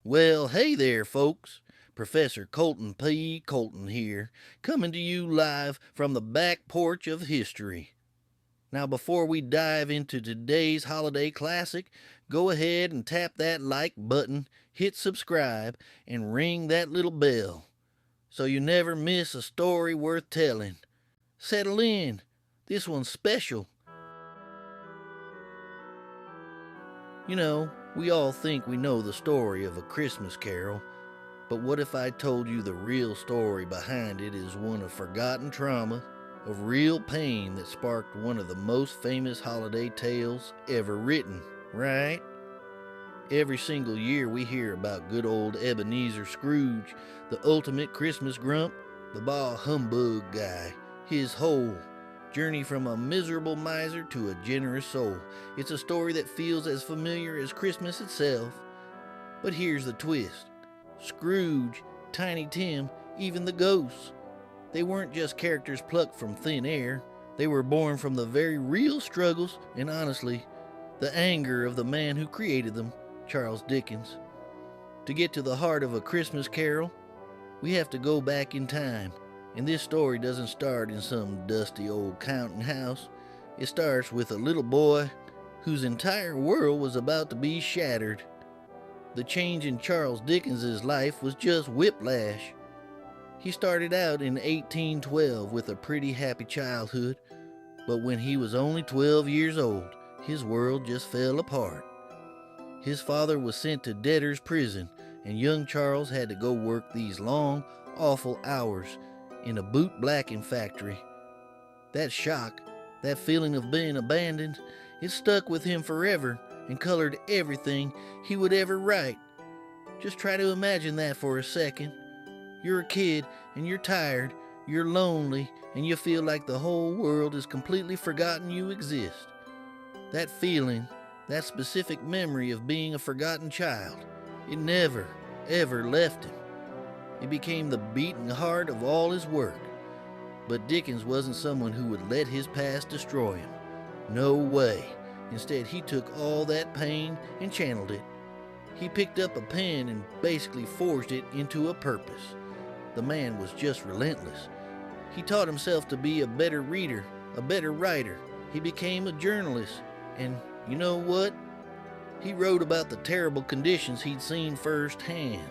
Well, hey there, folks. Professor Colton P. Colton here, coming to you live from the back porch of history. Now, before we dive into today's holiday classic, go ahead and tap that like button, hit subscribe, and ring that little bell so you never miss a story worth telling. Settle in. This one's special. You know, we all think we know the story of A Christmas Carol, but what if I told you the real story behind it is one of forgotten trauma, of real pain that sparked one of the most famous holiday tales ever written, right? Every single year we hear about good old Ebenezer Scrooge, the ultimate Christmas grump, the bah humbug guy, his whole journey from a miserable miser to a generous soul. It's a story that feels as familiar as Christmas itself. But here's the twist. Scrooge, Tiny Tim, even the ghosts. They weren't just characters plucked from thin air. They were born from the very real struggles and, honestly, the anger of the man who created them, Charles Dickens. To get to the heart of A Christmas Carol, we have to go back in time. And this story doesn't start in some dusty old counting house. It starts with a little boy whose entire world was about to be shattered. The change in Charles Dickens' life was just whiplash. He started out in 1812 with a pretty happy childhood, but when he was only 12 years old, his world just fell apart. His father was sent to debtor's prison, and young Charles had to go work these long, awful hours in a boot-blacking factory. That shock, that feeling of being abandoned, it stuck with him forever and colored everything he would ever write. Just try to imagine that for a second. You're a kid and you're tired, you're lonely, and you feel like the whole world has completely forgotten you exist. That feeling, that specific memory of being a forgotten child, it never, ever left him. It became the beating heart of all his work. But Dickens wasn't someone who would let his past destroy him. No way. Instead, he took all that pain and channeled it. He picked up a pen and basically forged it into a purpose. The man was just relentless. He taught himself to be a better reader, a better writer. He became a journalist. And you know what? He wrote about the terrible conditions he'd seen firsthand.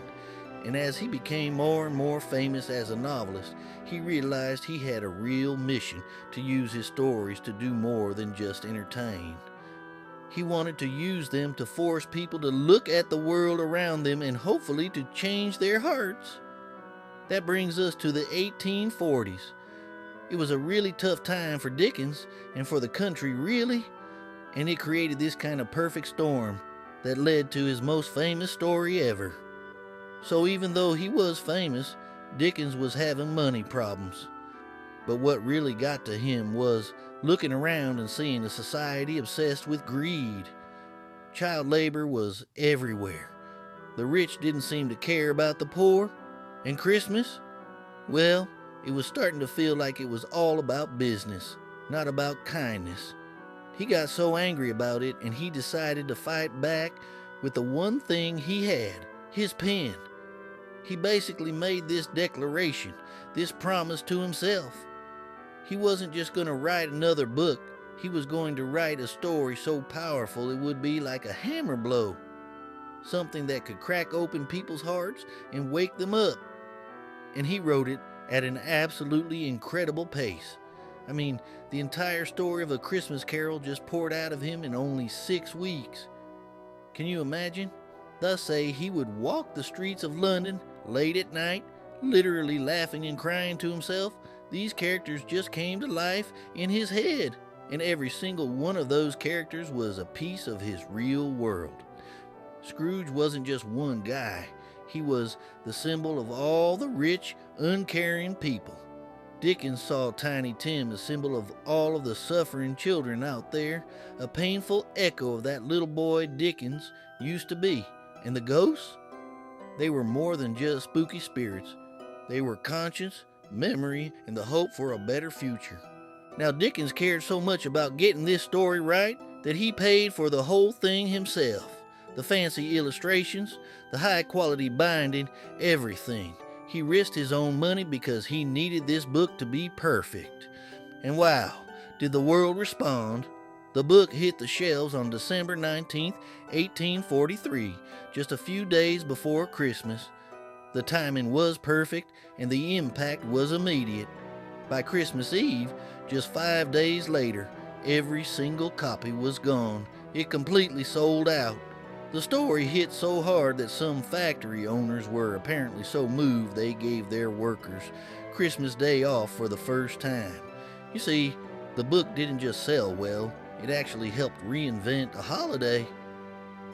And as he became more and more famous as a novelist, he realized he had a real mission to use his stories to do more than just entertain. He wanted to use them to force people to look at the world around them and hopefully to change their hearts. That brings us to the 1840s. It was a really tough time for Dickens and for the country, really, and it created this kind of perfect storm that led to his most famous story ever. So even though he was famous, Dickens was having money problems. But what really got to him was looking around and seeing a society obsessed with greed. Child labor was everywhere. The rich didn't seem to care about the poor. And Christmas? Well, it was starting to feel like it was all about business, not about kindness. He got so angry about it, and he decided to fight back with the one thing he had, his pen. He basically made this declaration, this promise to himself. He wasn't just going to write another book. He was going to write a story so powerful it would be like a hammer blow. Something that could crack open people's hearts and wake them up. And he wrote it at an absolutely incredible pace. I mean, the entire story of A Christmas Carol just poured out of him in only 6 weeks. Can you imagine? Thus say he would walk the streets of London late at night, literally laughing and crying to himself. These characters just came to life in his head, and every single one of those characters was a piece of his real world. Scrooge wasn't just one guy. He was the symbol of all the rich, uncaring people. Dickens saw Tiny Tim as a symbol of all of the suffering children out there, a painful echo of that little boy Dickens used to be. And the ghosts? They were more than just spooky spirits. They were conscience, memory, and the hope for a better future. Now, Dickens cared so much about getting this story right that he paid for the whole thing himself. The fancy illustrations, the high-quality binding, everything. He risked his own money because he needed this book to be perfect. And wow, did the world respond. The book hit the shelves on December 19th, 1843, just a few days before Christmas. The timing was perfect, and the impact was immediate. By Christmas Eve, just 5 days later, every single copy was gone. It completely sold out. The story hit so hard that some factory owners were apparently so moved they gave their workers Christmas Day off for the first time. You see, the book didn't just sell well, it actually helped reinvent a holiday.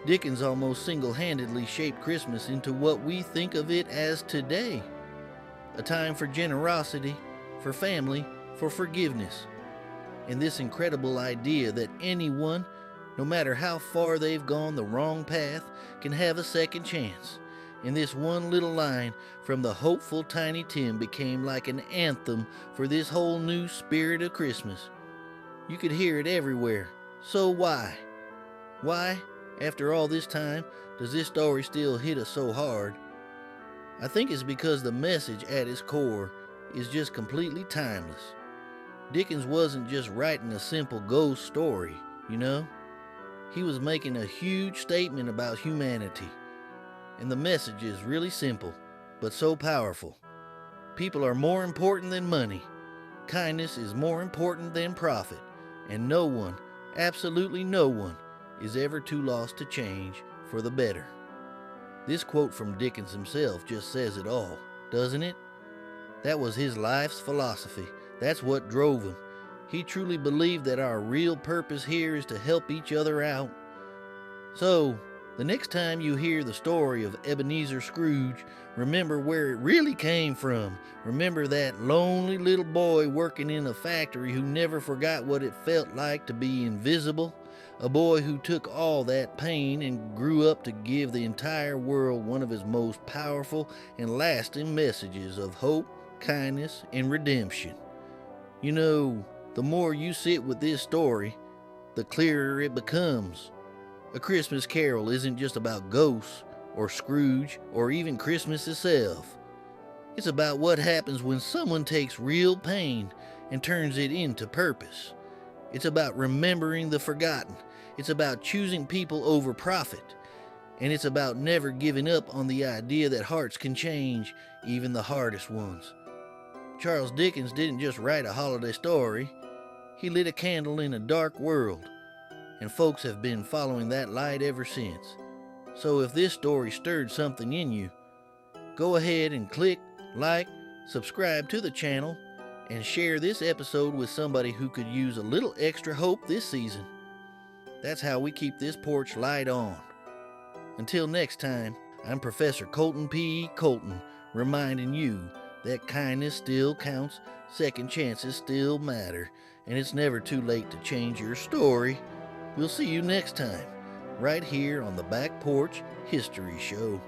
Dickens almost single-handedly shaped Christmas into what we think of it as today. A time for generosity, for family, for forgiveness. And this incredible idea that anyone, no matter how far they've gone the wrong path, can have a second chance. And this one little line from the hopeful Tiny Tim became like an anthem for this whole new spirit of Christmas. You could hear it everywhere. So why? Why, after all this time, does this story still hit us so hard? I think it's because the message at its core is just completely timeless. Dickens wasn't just writing a simple ghost story, you know? He was making a huge statement about humanity. And the message is really simple, but so powerful. People are more important than money. Kindness is more important than profit. And no one, absolutely no one, is ever too lost to change for the better. This quote from Dickens himself just says it all, doesn't it? That was his life's philosophy. That's what drove him. He truly believed that our real purpose here is to help each other out. So, the next time you hear the story of Ebenezer Scrooge, remember where it really came from. Remember that lonely little boy working in a factory who never forgot what it felt like to be invisible. A boy who took all that pain and grew up to give the entire world one of his most powerful and lasting messages of hope, kindness, and redemption. You know, the more you sit with this story, the clearer it becomes. A Christmas Carol isn't just about ghosts, or Scrooge, or even Christmas itself. It's about what happens when someone takes real pain and turns it into purpose. It's about remembering the forgotten. It's about choosing people over profit. And it's about never giving up on the idea that hearts can change, even the hardest ones. Charles Dickens didn't just write a holiday story. He lit a candle in a dark world. And folks have been following that light ever since. So if this story stirred something in you, go ahead and click, like, subscribe to the channel, and share this episode with somebody who could use a little extra hope this season. That's how we keep this porch light on. Until next time, I'm Professor Colton P. Colton, reminding you that kindness still counts, second chances still matter, and it's never too late to change your story. We'll see you next time, right here on the Back Porch History Show.